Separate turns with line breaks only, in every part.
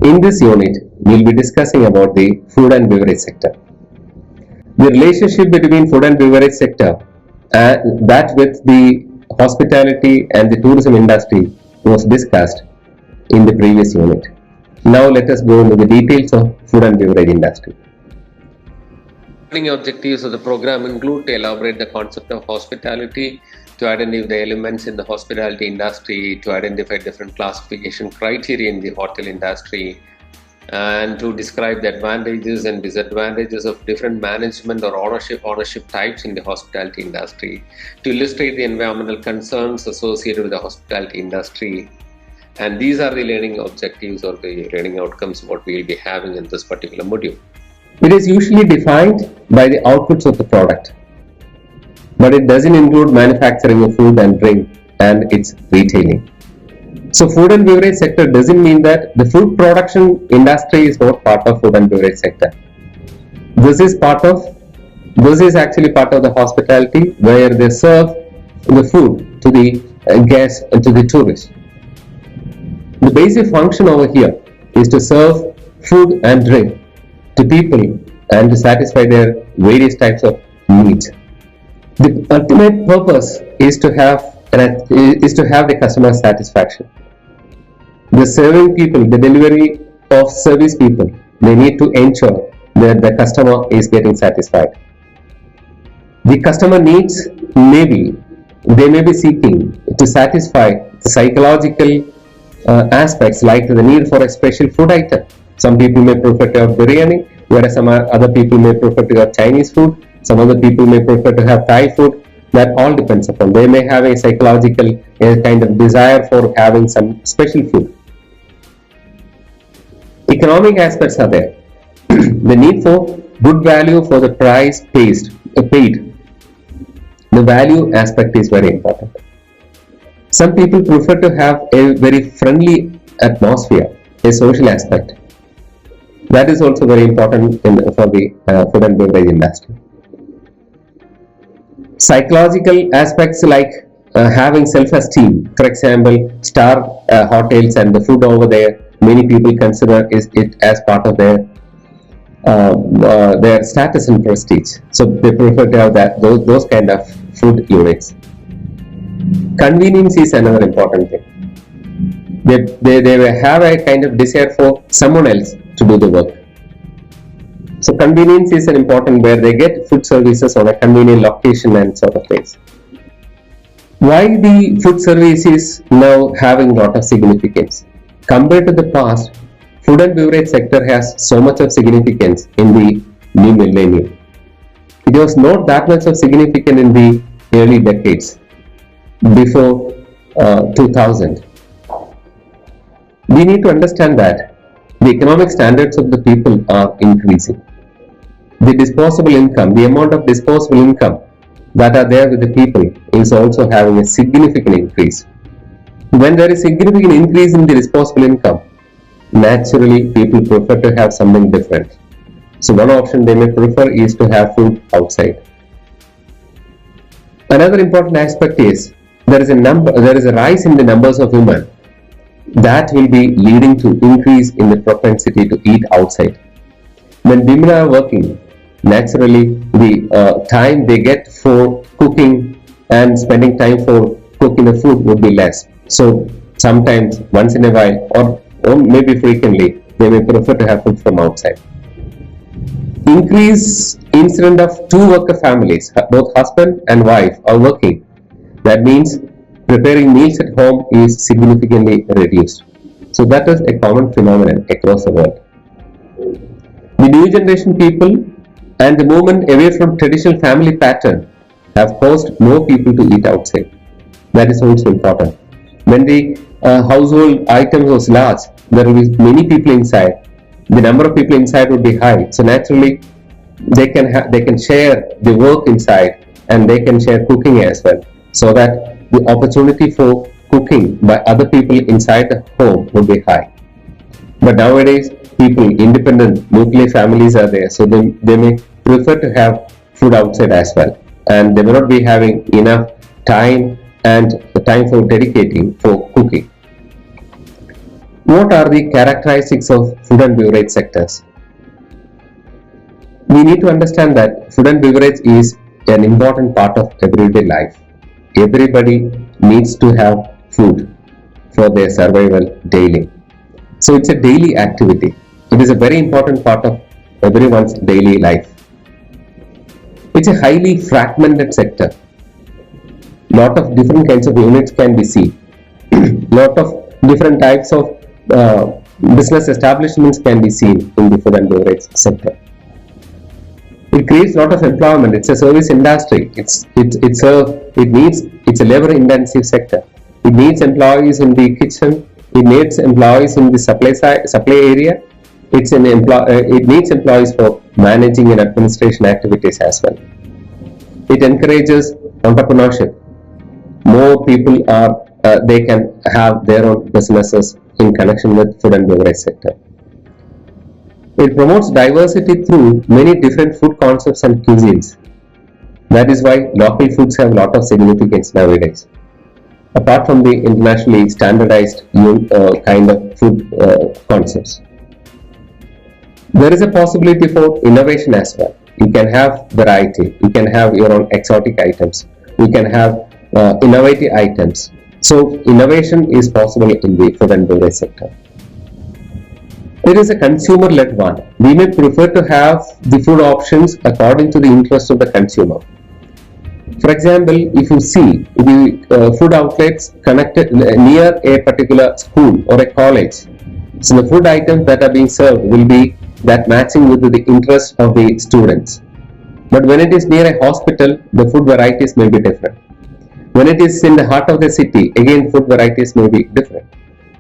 In this unit, we will be discussing about the food and beverage sector. The relationship between food and beverage sector and that with the hospitality and the tourism industry was discussed in the previous unit. Now let us go into the details of food and beverage industry.
Learning objectives of the program include to elaborate the concept of hospitality, to identify the elements in the hospitality industry, to identify different classification criteria in the hotel industry, and to describe the advantages and disadvantages of different management or ownership types in the hospitality industry, to illustrate the environmental concerns associated with the hospitality industry. And these are the learning objectives or the learning outcomes what we will be having in this particular module.
It is usually defined by the outputs of the product, but it doesn't include manufacturing of food and drink and its retailing. So food and beverage sector doesn't mean that the food production industry is not part of food and beverage sector. This is actually part of the hospitality where they serve the food to the guests and to the tourists. The basic function over here is to serve food and drink to people and to satisfy their various types of needs. The ultimate purpose is to have the customer satisfaction. The serving people, the delivery of service people, they need to ensure that the customer is getting satisfied. The customer needs they may be seeking to satisfy the psychological aspects like the need for a special food item. Some people may prefer to have biryani, whereas some other people may prefer to have Chinese food. Some other people may prefer to have Thai food. That all depends upon. They may have a psychological kind of desire for having some special food. Economic aspects are there. The need for good value for the price paid. The value aspect is very important. Some people prefer to have a very friendly atmosphere, a social aspect. That is also very important for the food and beverage industry. Psychological aspects like having self-esteem. For example, star hotels and the food over there, many people consider it as part of their status and prestige. So they prefer to have those kind of food units. Convenience is another important thing. They have a kind of desire for someone else to do the work. So convenience is an important where they get food services on a convenient location and sort of things. Why the food service is now having a lot of significance? Compared to the past, food and beverage sector has so much of significance in the new millennium. It was not that much of significance in the early decades before 2000. We need to understand that the economic standards of the people are increasing. The disposable income, the amount of disposable income that are there with the people is also having a significant increase. When there is significant increase in the disposable income, naturally people prefer to have something different. So one option they may prefer is to have food outside. Another important aspect is there is a rise in the numbers of women that will be leading to increase in the propensity to eat outside. When women are working, naturally the time they get for cooking and spending time for cooking the food would be less. So sometimes once in a while or maybe frequently they may prefer to have food from outside. Increase incident of two worker families, both husband and wife are working. That means preparing meals at home is significantly reduced. So that is a common phenomenon across the world. The new generation people and the movement away from traditional family pattern have caused more people to eat outside. That is also important. When the household item was large, there will be many people inside. The number of people inside would be high. So naturally, they can share the work inside and they can share cooking as well. So that the opportunity for cooking by other people inside the home would be high. But nowadays, independent nuclear families are there, so they may prefer to have food outside as well, and they may not be having enough time and the time for dedicating for cooking. What are the characteristics of food and beverage sectors? We need to understand that food and beverage is an important part of everyday life. Everybody needs to have food for their survival daily. So it's a daily activity. It is a very important part of everyone's daily life. It's a highly fragmented sector. Lot of different kinds of units can be seen. Lot of different types of business establishments can be seen in the food and beverage sector. It creates a lot of employment. It's a service industry. It's a labor intensive sector. It needs employees in the kitchen. It needs employees in the supply area. It needs employees for managing and administration activities as well. It encourages entrepreneurship. More people they can have their own businesses in connection with food and beverage sector. It promotes diversity through many different food concepts and cuisines. That is why local foods have a lot of significance nowadays. Apart from the internationally standardized kind of food concepts, there is a possibility for innovation as well. You can have variety. You can have your own exotic items. You can have innovative items. So innovation is possible in the food and beverage sector. It is a consumer-led one. We may prefer to have the food options according to the interest of the consumer. For example, if you see the food outlets connected near a particular school or a college, so the food items that are being served will be that matching with the interest of the students. But when it is near a hospital, the food varieties may be different. When it is in the heart of the city, again food varieties may be different.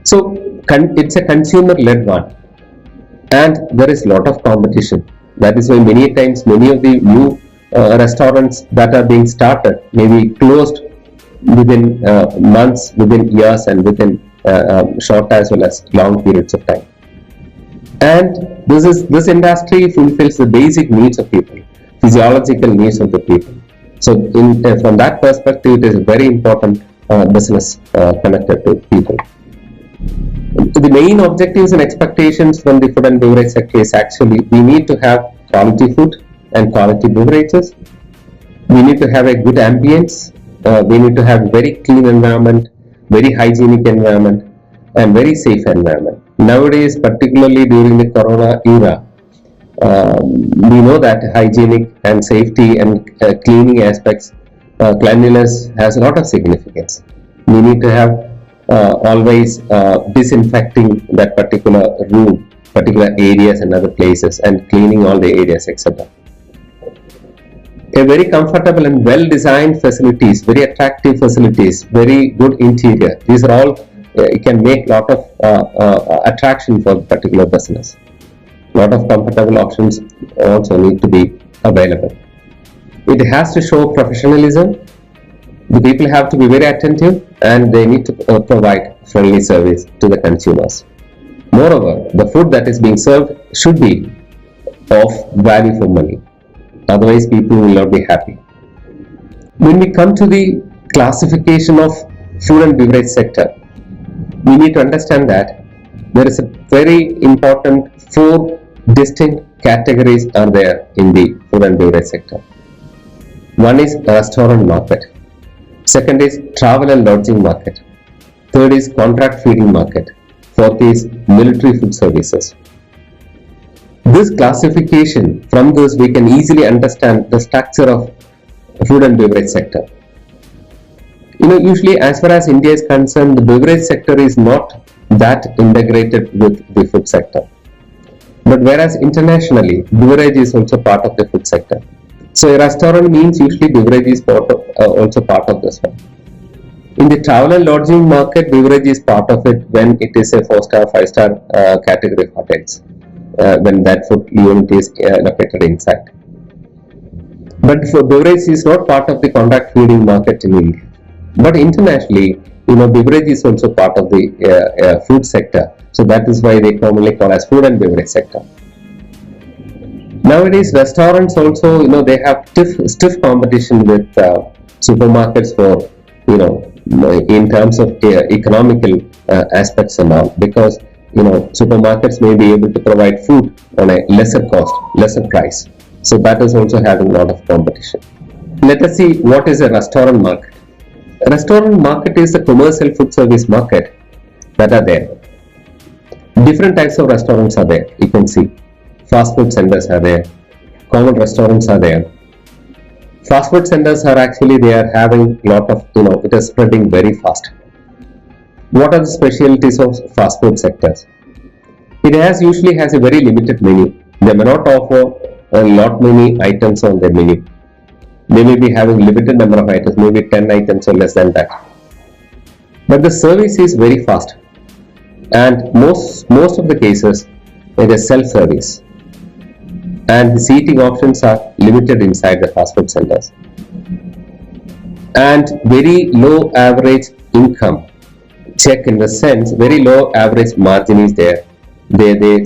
So it's a consumer-led one. And there is a lot of competition. That is why many times many of the new restaurants that are being started may be closed within months, within years, and within short as well as long periods of time. And this industry fulfills the basic needs of people, physiological needs of the people. So from that perspective, it is a very important business connected to people. The main objectives and expectations from the food and beverage sector is actually we need to have quality food and quality beverages. We need to have a good ambience. We need to have very clean environment, very hygienic environment, and very safe environment. Nowadays, particularly during the Corona era, we know that hygienic and safety and cleaning aspects, cleanliness has a lot of significance. We need to have always disinfecting that particular room, particular areas and other places, and cleaning all the areas, etc. A very comfortable and well-designed facilities, very attractive facilities, very good interior. These are all can make a lot of attraction for the particular business. A lot of comfortable options also need to be available. It has to show professionalism. The people have to be very attentive and they need to provide friendly service to the consumers. Moreover, the food that is being served should be of value for money. Otherwise, people will not be happy. When we come to the classification of food and beverage sector, we need to understand that there is a very important 4 distinct categories are there in the food and beverage sector. One is restaurant market. Second is travel and lodging market. Third is contract feeding market. Fourth is military food services. This classification, from this we can easily understand the structure of food and beverage sector. Usually as far as India is concerned, the beverage sector is not that integrated with the food sector. But whereas internationally, beverage is also part of the food sector. So a restaurant means usually beverage is also part of this one. In the travel and lodging market, beverage is part of it when it is a 4-star, 5-star category hotels, when that food unit is located inside. But for beverage is not part of the contract feeding market in India. But internationally, beverage is also part of the food sector. So that is why they commonly call as food and beverage sector. Nowadays, restaurants also, they have stiff competition with supermarkets for, in terms of economical aspects and all, because supermarkets may be able to provide food on a lesser cost, lesser price. So that is also having a lot of competition. Let us see what is a restaurant market. A restaurant market is the commercial food service market that are there. Different types of restaurants are there. You can see fast food centers are there, common restaurants are there. Fast food centers are actually, they are having a lot of, it is spreading very fast. What are the specialties of fast food sectors? It usually has a very limited menu. They may not offer a lot many items on their menu. They may be having limited number of items, maybe 10 items or less than that. But the service is very fast, and most of the cases it is self-service, and the seating options are limited inside the fast food centers, and very low average income check, in the sense very low average margin is there. They get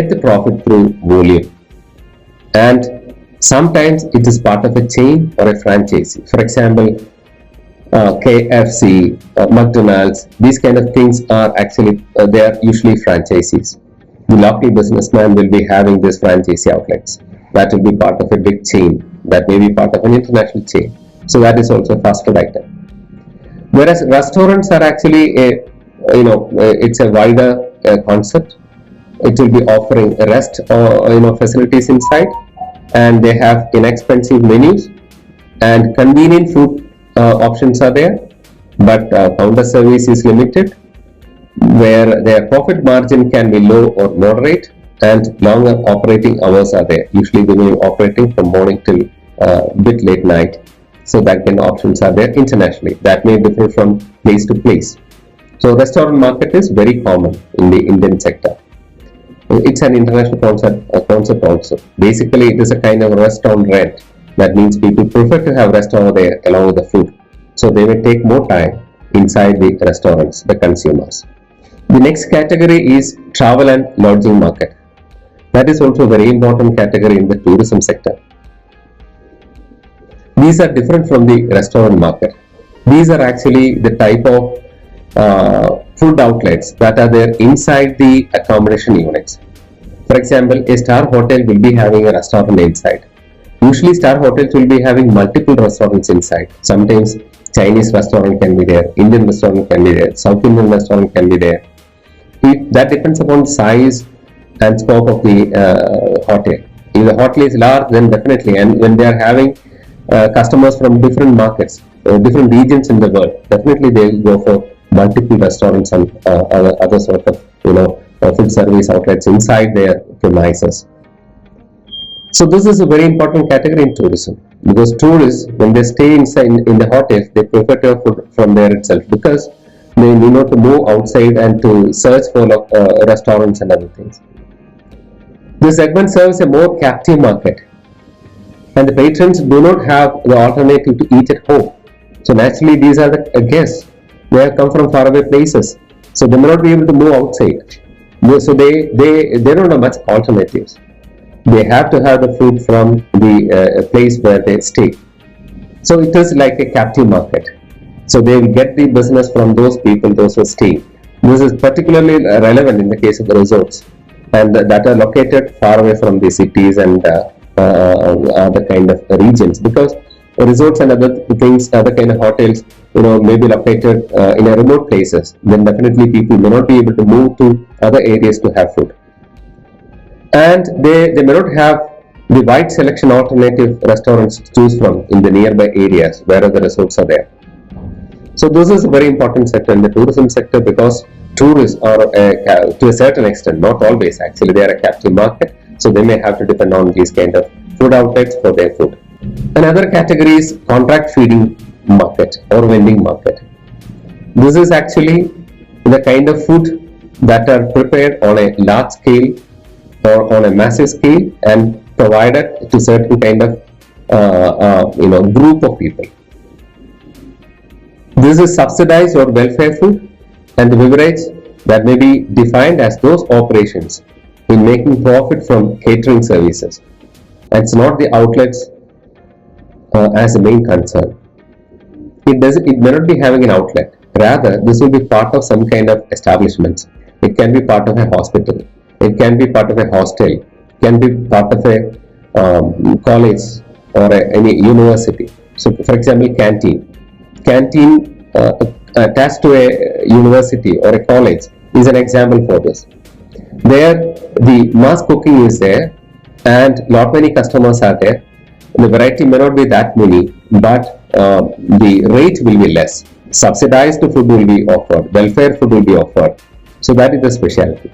the profit through volume, and sometimes it is part of a chain or a franchise. For example, KFC, McDonald's, these kind of things are actually, they are usually franchisees. The local businessman will be having these franchisee outlets. That will be part of a big chain. That may be part of an international chain. So that is also a fast food item. Whereas restaurants are actually it's a wider concept. It will be offering rest or facilities inside, and they have inexpensive menus and convenient food options are there, but counter service is limited, where their profit margin can be low or moderate, and longer operating hours are there. Usually they will be operating from morning till bit late night. So that kind of options are there internationally. That may differ from place to place. So restaurant market is very common in the Indian sector. It's an international concept also. Basically, it is a kind of restaurant rent. That means people prefer to have restaurant there along with the food. So they may take more time inside the restaurants, the consumers. The next category is travel and lodging market. That is also a very important category in the tourism sector. These are different from the restaurant market. These are actually the type of food outlets that are there inside the accommodation units. For example, a star hotel will be having a restaurant inside. Usually star hotels will be having multiple restaurants inside. Sometimes Chinese restaurant can be there, Indian restaurant can be there, South Indian restaurant can be there. That depends upon size and scope of the hotel. If the hotel is large, then definitely, and when they are having customers from different markets, different regions in the world, definitely they will go for multiple restaurants and other sort of food service outlets inside their premises. So this is a very important category in tourism, because tourists, when they stay inside in the hotels, they prefer to have food from there itself, because they need not to move outside and to search for restaurants and other things. This segment serves a more captive market, and the patrons do not have the alternative to eat at home. So naturally, these are the guests. They have come from faraway places, so they may not be able to move outside. So they don't have much alternatives. They have to have the food from the place where they stay. So it is like a captive market. So they will get the business from those people, those who stay. This is particularly relevant in the case of the resorts, and that are located far away from the cities and other kind of regions, because resorts and other things, other kind of hotels, may be located in a remote places. Then definitely people may not be able to move to other areas to have food, and they may not have the wide selection alternative restaurants to choose from in the nearby areas where the resorts are there. So this is a very important sector in the tourism sector, because tourists are to a certain extent, not always actually, they are a captive market, so they may have to depend on these kind of food outlets for their food. Another category is contract feeding market or vending market. This is actually the kind of food that are prepared on a large scale or on a massive scale and provided to certain kind of group of people. This is subsidized or welfare food, and the beverage that may be defined as those operations in making profit from catering services. And it's not the outlets as the main concern. It may not be having an outlet. Rather, this will be part of some kind of establishments. It can be part of a hospital. It can be part of a hostel. It can be part of a college or any university. So, for example, canteen attached to a university or a college is an example for this. There, the mass cooking is there, and lot many customers are there. The variety may not be that many, but the rate will be less. Subsidized food will be offered, welfare food will be offered. So that is the specialty.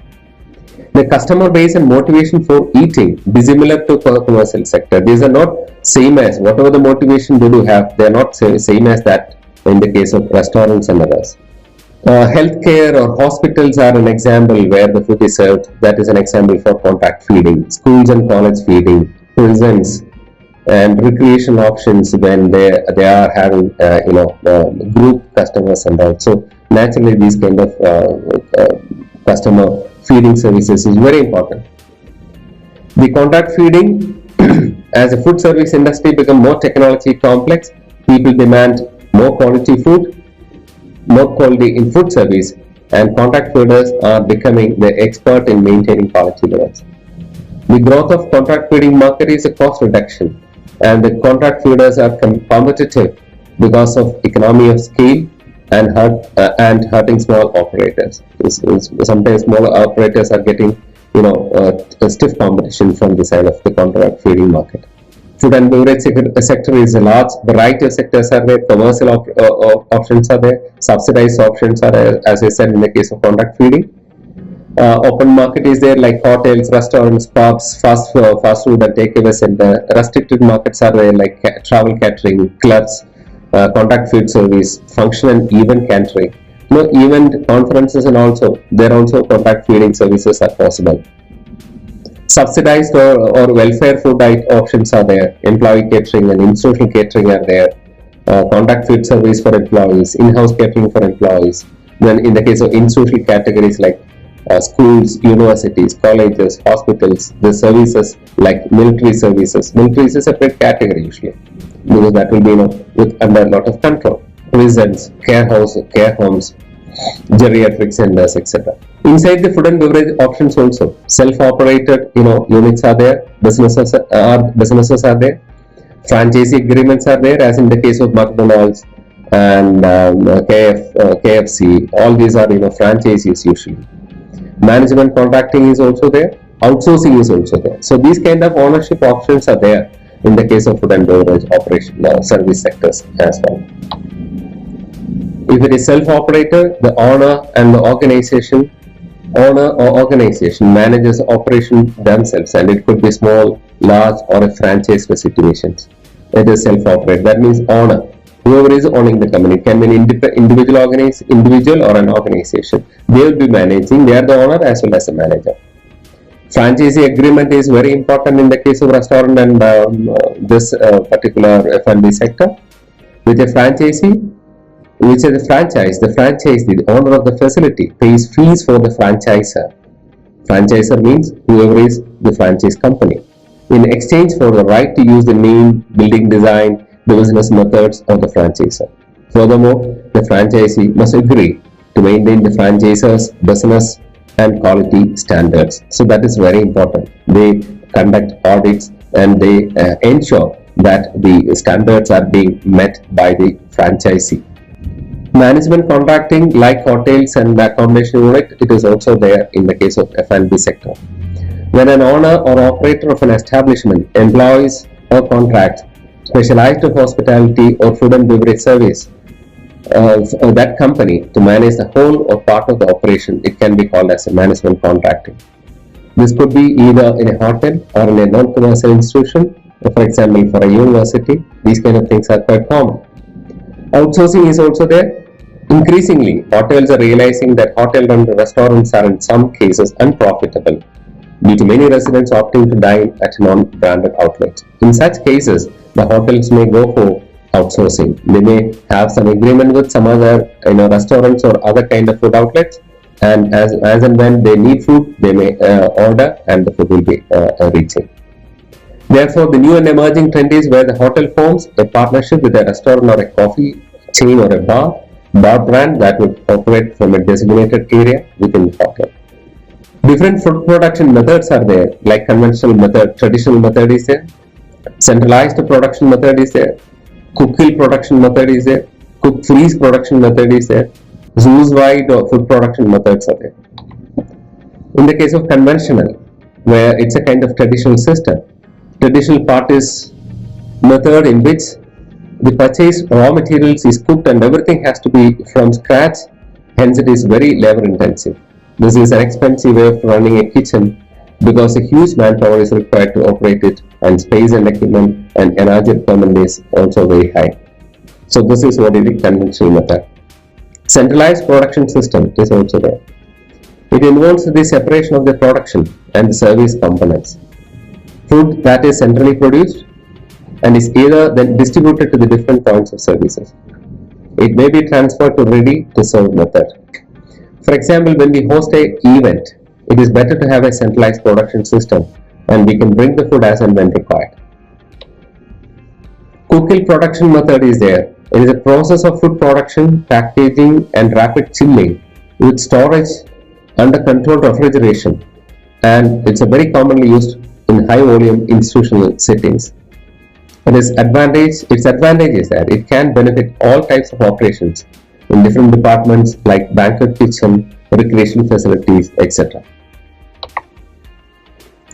The customer base and motivation for eating dissimilar to commercial sector. These are not same as whatever the motivation they do have. They are not same as that in the case of restaurants and others. Healthcare or hospitals are an example where the food is served. That is an example for contract feeding. Schools and college feeding, prisons, and recreation options when they are having group customers and all. So naturally, these kind of customer feeding services is very important. The contract feeding, as the food service industry become more technology complex, people demand more quality food, more quality in food service, and contract feeders are becoming the expert in maintaining quality levels. The growth of contract feeding market is a cost reduction, and the contract feeders are competitive because of economy of scale and hurting small operators. Sometimes small operators are getting a stiff competition from the side of the contract feeding market. Food and beverage sector is a large variety of sectors are there. Commercial options are there. Subsidized options are there, as I said in the case of contract feeding. Open market is there, like hotels, restaurants, pubs, fast food and takeaway center. Restricted markets are there, like travel catering, clubs, contract food service, function and event catering. Event conferences and there also contract feeding services are possible. Subsidized or welfare food options are there. Employee catering and institutional catering are there. Contract food service for employees, in-house catering for employees. Then in the case of institutional categories like schools, universities, colleges, hospitals, the services like military services. Military is a separate category usually, because that will be under a lot of control. Prisons, care homes, geriatric centers, etc. Inside the food and beverage options also, self-operated units are there, businesses are there, franchisee agreements are there, as in the case of McDonald's and KFC. All these are franchisees usually. Management contracting is also there, outsourcing is also there. So these kind of ownership options are there in the case of food and beverage operation service sectors as well. If it is self-operator, the owner or organization manages operation themselves, and it could be small, large, or a franchise for situations. It is self-operated. That means owner. Whoever is owning the company, can be an individual or an organization. They will be managing. They are the owner as well as the manager. Franchisee agreement is very important in the case of restaurant and this particular F&B sector. With a franchisee, which is the franchisee, the owner of the facility, pays fees for the franchisor. Franchisor means whoever is the franchise company, in exchange for the right to use the name, building design, the business methods of the franchisor. Furthermore, the franchisee must agree to maintain the franchisor's business and quality standards. So that is very important. They conduct audits and they ensure that the standards are being met by the franchisee. Management contracting, like hotels and accommodation unit, it is also there in the case of F&B sector. When an owner or operator of an establishment employs or contracts specialized hospitality or food and beverage service that company to manage the whole or part of the operation, it can be called as a management contracting. This could be either in a hotel or in a non-commercial institution. For example, for a university, these kind of things are quite common. Outsourcing is also there. Increasingly, hotels are realizing that hotel-run restaurants are in some cases unprofitable due to many residents opting to dine at non-branded outlets. In such cases, the hotels may go for outsourcing. They may have some agreement with some other restaurants or other kind of food outlets, and as and when they need food, they may order and the food will be reaching. Therefore, the new and emerging trend is where the hotel forms a partnership with a restaurant or a coffee chain or a bar bar brand that would operate from a designated area within the hotel. Different food production methods are there, like conventional method, traditional method is there, centralized production method is there, cook kill production method is there, cook freeze production method is there, zoos wide food production methods are there. In the case of conventional, where it's a kind of traditional system, traditional part is method in which the purchased raw materials is cooked and everything has to be from scratch, hence it is very labor intensive. This is an expensive way of running a kitchen because a huge manpower is required to operate it, and space and equipment and energy requirement is also very high. So this is what is the conventional method. Centralized production system is also there. It involves the separation of the production and the service components. Food that is centrally produced and is either then distributed to the different points of services. It may be transferred to ready to serve method. For example, when we host an event, it is better to have a centralized production system and we can bring the food as and when required. Cook-kill production method is there. It is a process of food production, packaging and rapid chilling with storage under controlled refrigeration, and it's a very commonly used in high volume institutional settings. Its advantage is that it can benefit all types of operations in different departments like banquet kitchen, recreation facilities, etc.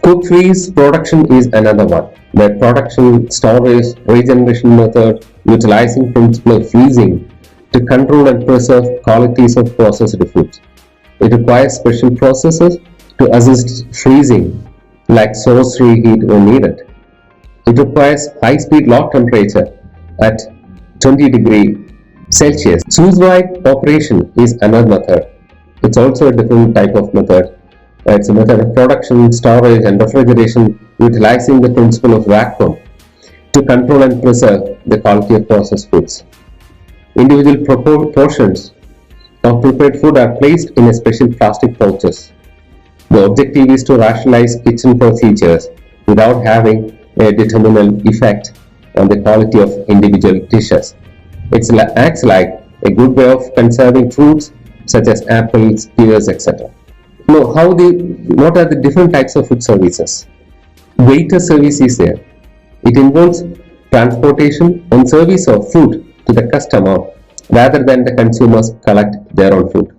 Cook freeze production is another one, where production, storage, regeneration method utilizing principle of freezing to control and preserve qualities of processed foods. It requires special processes to assist freezing, like source reheat when needed. It requires high-speed low temperature at 20 degrees Celsius. Choose-wide operation is another method. It's also a different type of method. It's a method of production, storage and refrigeration utilizing the principle of vacuum to control and preserve the quality of processed foods. Individual portions of prepared food are placed in a special plastic pouches. The objective is to rationalize kitchen procedures without having a determinal effect on the quality of individual dishes. It acts like a good way of conserving fruits such as apples, pears, etc. Now, what are the different types of food services? Waiter service is there. It involves transportation and service of food to the customer rather than the consumers collect their own food.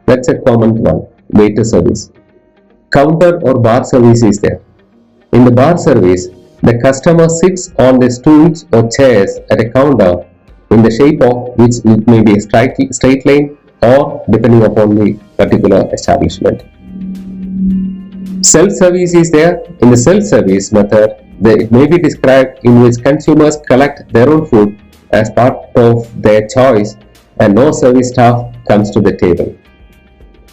That's a common one, waiter service. Counter or bar service is there. In the bar service, the customer sits on the stools or chairs at a counter in the shape of which it may be a straight line or depending upon the particular establishment. Self-service is there. In the self-service method, it may be described in which consumers collect their own food as part of their choice and no service staff comes to the table.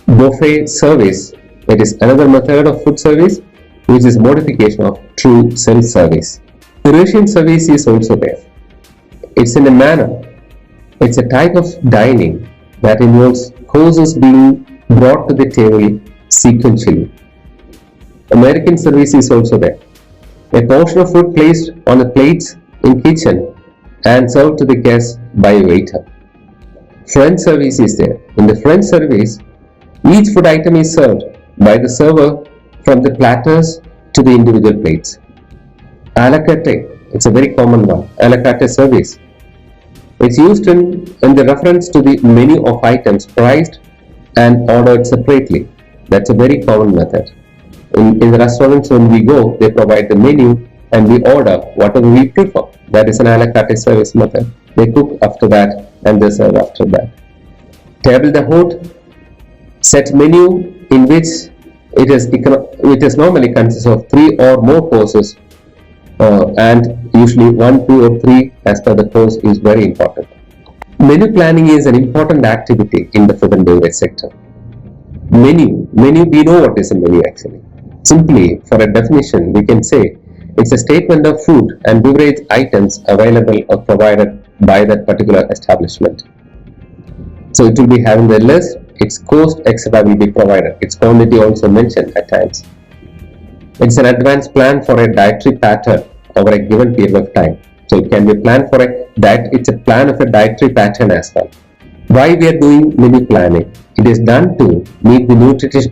Buffet service, it is another method of food service which is modification of true self-service. Eurasian service is also there. It's in a manner. It's a type of dining that involves courses being brought to the table sequentially. American service is also there. A portion of food placed on the plates in kitchen and served to the guests by a waiter. French service is there. In the French service, each food item is served by the server from the platters to the individual plates. A la carte, it's a very common one. A la carte service. It's used in the reference to the menu of items priced and ordered separately. That's a very common method. In the restaurants, when we go, they provide the menu and we order whatever we prefer. That is an a la carte service method. They cook after that and they serve after that. Table d'hôte, set menu in which it is normally consists of 3 or more courses and usually 1, 2 or 3 as per the course is very important. Menu planning is an important activity in the food and beverage sector. Menu, we know what is a menu actually. Simply, for a definition, we can say it's a statement of food and beverage items available or provided by that particular establishment. So it will be having the list, its cost, etc. will be provided. Its quantity also mentioned at times. It's an advanced plan for a dietary pattern over a given period of time. So it can be planned for a diet. It's a plan of a dietary pattern as well. Why we are doing menu planning? It is done to meet the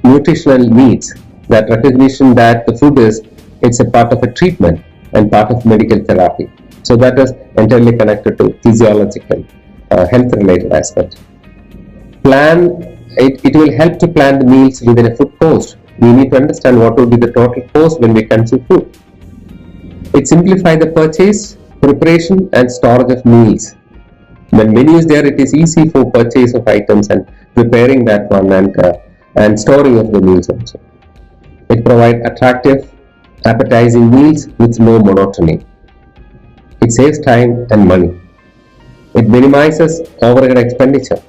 nutritional needs, that recognition that the food is, it's a part of a treatment and part of medical therapy. So that is entirely connected to physiological, health related aspect. It will help to plan the meals within a food cost. We need to understand what will be the total cost when we consume food. It simplifies the purchase, preparation and storage of meals. When menu is there, it is easy for purchase of items and preparing that one and storing of the meals also. It provides attractive, appetizing meals with no monotony. It saves time and money. It minimizes overhead expenditure.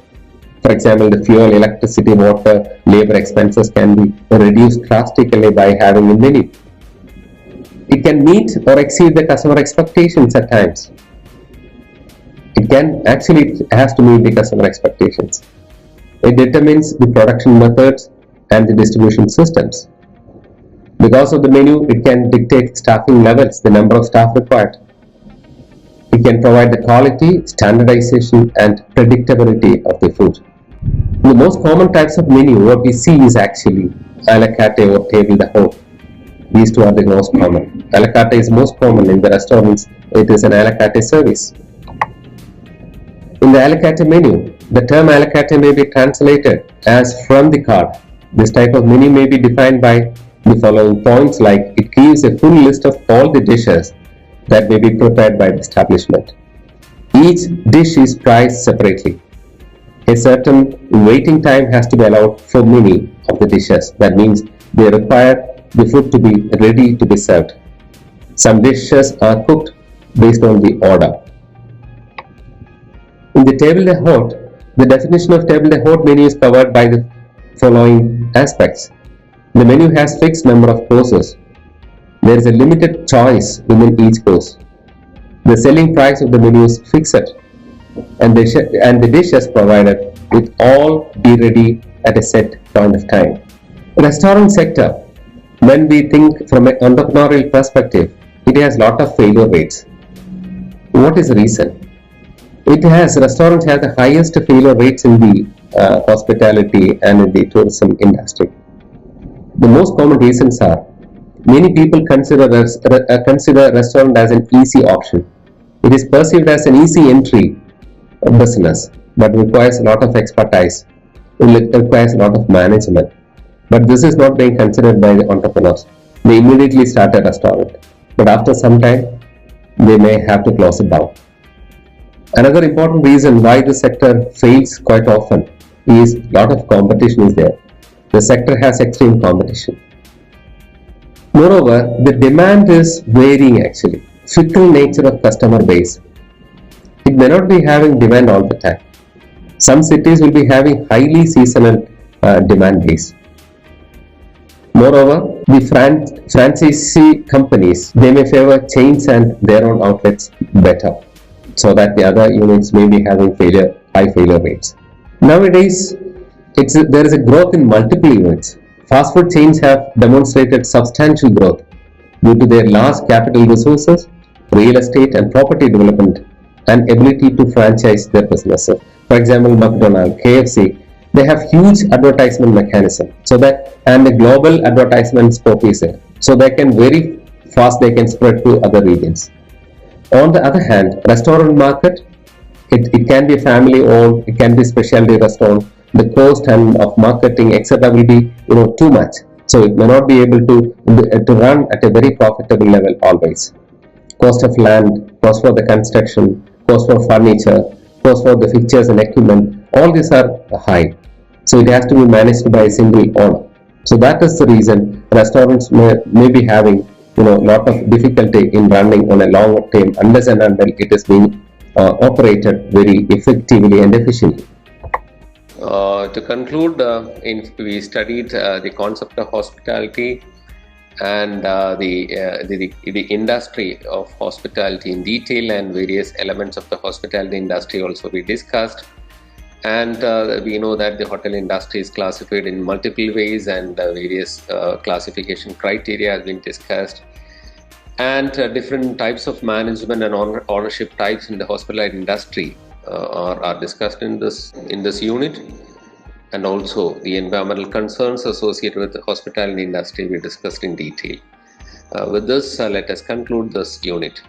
For example, the fuel, electricity, water, labor expenses can be reduced drastically by having a menu. It can meet or exceed the customer expectations at times. It has to meet the customer expectations. It determines the production methods and the distribution systems. Because of the menu, it can dictate staffing levels, the number of staff required. It can provide the quality, standardization and predictability of the food. The most common types of menu what we see is actually a la carte or table d'hote. These two are the most common. A la carte is most common in the restaurants. It is an a la carte service. In the a la carte menu, the term a la carte may be translated as from the card. This type of menu may be defined by the following points, like it gives a full list of all the dishes that may be prepared by the establishment. Each dish is priced separately. A certain waiting time has to be allowed for many of the dishes. That means they require the food to be ready to be served. Some dishes are cooked based on the order. In the table d'hote, the definition of table d'hote menu is covered by the following aspects. The menu has fixed number of courses. There is a limited choice within each course. The selling price of the menu is fixed, and the dishes provided will all be ready at a set point of time. Restaurant sector, when we think from an entrepreneurial perspective, it has lot of failure rates. What is the reason? Restaurants have the highest failure rates in the hospitality and in the tourism industry. The most common reasons are, many people consider restaurant as an easy option. It is perceived as an easy entry business, but requires a lot of expertise. It requires a lot of management. But this is not being considered by the entrepreneurs. They immediately start a restaurant, but after some time, they may have to close it down. Another important reason why the sector fails quite often is a lot of competition is there. The sector has extreme competition. Moreover, the demand is varying actually. Fickle nature of customer base. It may not be having demand all the time. Some cities will be having highly seasonal demand base. Moreover, the franchisee companies, they may favor chains and their own outlets better, so that the other units may be having high failure rates. Nowadays, there is a growth in multiple units. Fast food chains have demonstrated substantial growth due to their large capital resources, real estate and property development, and ability to franchise their businesses. For example, McDonald's, KFC, they have huge advertisement mechanism, and the global advertisement scope is there, so they can very fast spread to other regions. On the other hand, restaurant market, it can be family owned, it can be specialty restaurant. The cost and of marketing etc. will be too much, so it may not be able to run at a very profitable level always. Cost of land, cost for the construction, cost for furniture, cost for the fixtures and equipment, all these are high. So it has to be managed by a single owner. So that is the reason restaurants may be having lot of difficulty in running on a long term unless and until it is being operated very effectively and efficiently.
To conclude, we studied the concept of hospitality and the industry of hospitality in detail, and various elements of the hospitality industry also we discussed. And we know that the hotel industry is classified in multiple ways, and various classification criteria has been discussed, and different types of management and ownership types in the hospitality industry are discussed in this unit, and also the environmental concerns associated with the hospitality industry we discussed in detail. With this, let us conclude this unit.